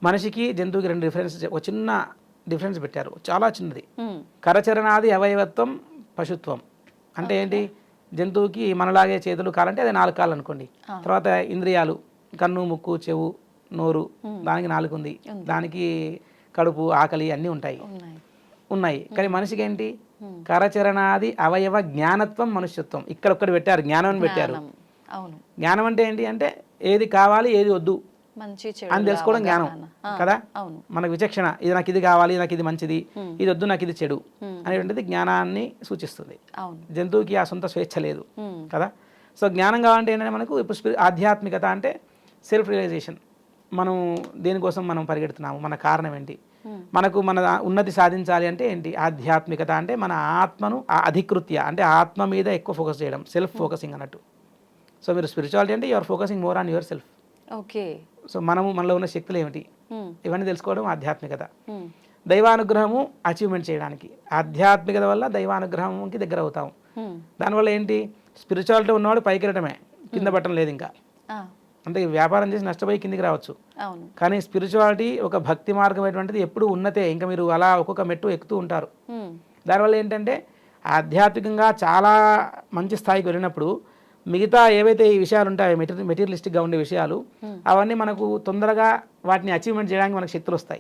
మనిషికి జంతువుకి రెండు డిఫరెన్స్ ఒక చిన్న డిఫరెన్స్ పెట్టారు, చాలా చిన్నది. ఉమ్, కరచరణాది అవయవత్వం పశుత్వం అంటే ఏంటి? జంతువుకి మనలాగే చేతులు కాలంటే అది 4 కాళ్ళు అనుకోండి. తర్వాత ఇంద్రియాలు కన్ను ముక్కు చెవు నోరు, దానికి 4 ఉంది, దానికి కడుపు ఆకలి అన్నీ ఉంటాయి ఉన్నాయి. కానీ మనిషికి ఏంటి? కరచరణాది అవయవ జ్ఞానత్వం మనుష్యత్వం. ఇక్కడ ఒక్కటి పెట్టారు, జ్ఞానం అని పెట్టారు. అవును, జ్ఞానం అంటే ఏంటి అంటే ఏది కావాలి ఏది వద్దు మంచి అని తెలుసుకోవడం జ్ఞానం కదా. అవును, మనకు విచక్షణ, ఇది నాకు ఇది కావాలి, నాకు ఇది మంచిది, ఇది వద్దు నాకు ఇది చెడు అనేటువంటిది జ్ఞానాన్ని సూచిస్తుంది. అవును, జంతువుకి ఆ సొంత స్వేచ్ఛ లేదు కదా. సో జ్ఞానం కావాలంటే ఏంటంటే మనకు ఇప్పుడు ఆధ్యాత్మికత అంటే సెల్ఫ్ రియలైజేషన్. మనం దేనికోసం మనం పరిగెడుతున్నాము, మన కారణం ఏంటి, మనకు మన ఉన్నతి సాధించాలి అంటే ఏంటి? ఆధ్యాత్మికత అంటే మన ఆత్మను అధికృత్య అంటే ఆత్మ మీద ఎక్కువ ఫోకస్ చేయడం, సెల్ఫ్ ఫోకసింగ్ అన్నట్టు. సో మీరు స్పిరిచువాలిటీ అంటే you are focusing more on yourself. Okay. So మనలో ఉన్న శక్తులు ఏమిటి ఇవన్నీ తెలుసుకోవడం ఆధ్యాత్మికత. దైవానుగ్రహము అచీవ్మెంట్ చేయడానికి ఆధ్యాత్మికత వల్ల దైవానుగ్రహంకి దగ్గర అవుతాము. దానివల్ల ఏంటి? స్పిరిచువాలిటీ ఉన్నవాడు పైకి వెళ్ళటమే, కింద పట్టడం లేదు. ఇంకా అంటే వ్యాపారం చేసి నష్టపోయి కిందికి రావచ్చు, కానీ స్పిరిచువాలిటీ ఒక భక్తి మార్గం అటువంటిది ఎప్పుడు ఉన్నతే. ఇంకా మీరు అలా ఒక్కొక్క మెట్టు ఎక్కుతూ ఉంటారు. దానివల్ల ఏంటంటే ఆధ్యాత్మికంగా చాలా మంచి స్థాయికి వెళ్ళినప్పుడు మిగతా ఏవైతే ఈ విషయాలు ఉంటాయో మెటీరియలిస్టిక్గా ఉండే విషయాలు అవన్నీ మనకు తొందరగా వాటిని అచీవ్మెంట్ చేయడానికి మనకు శక్తులు వస్తాయి.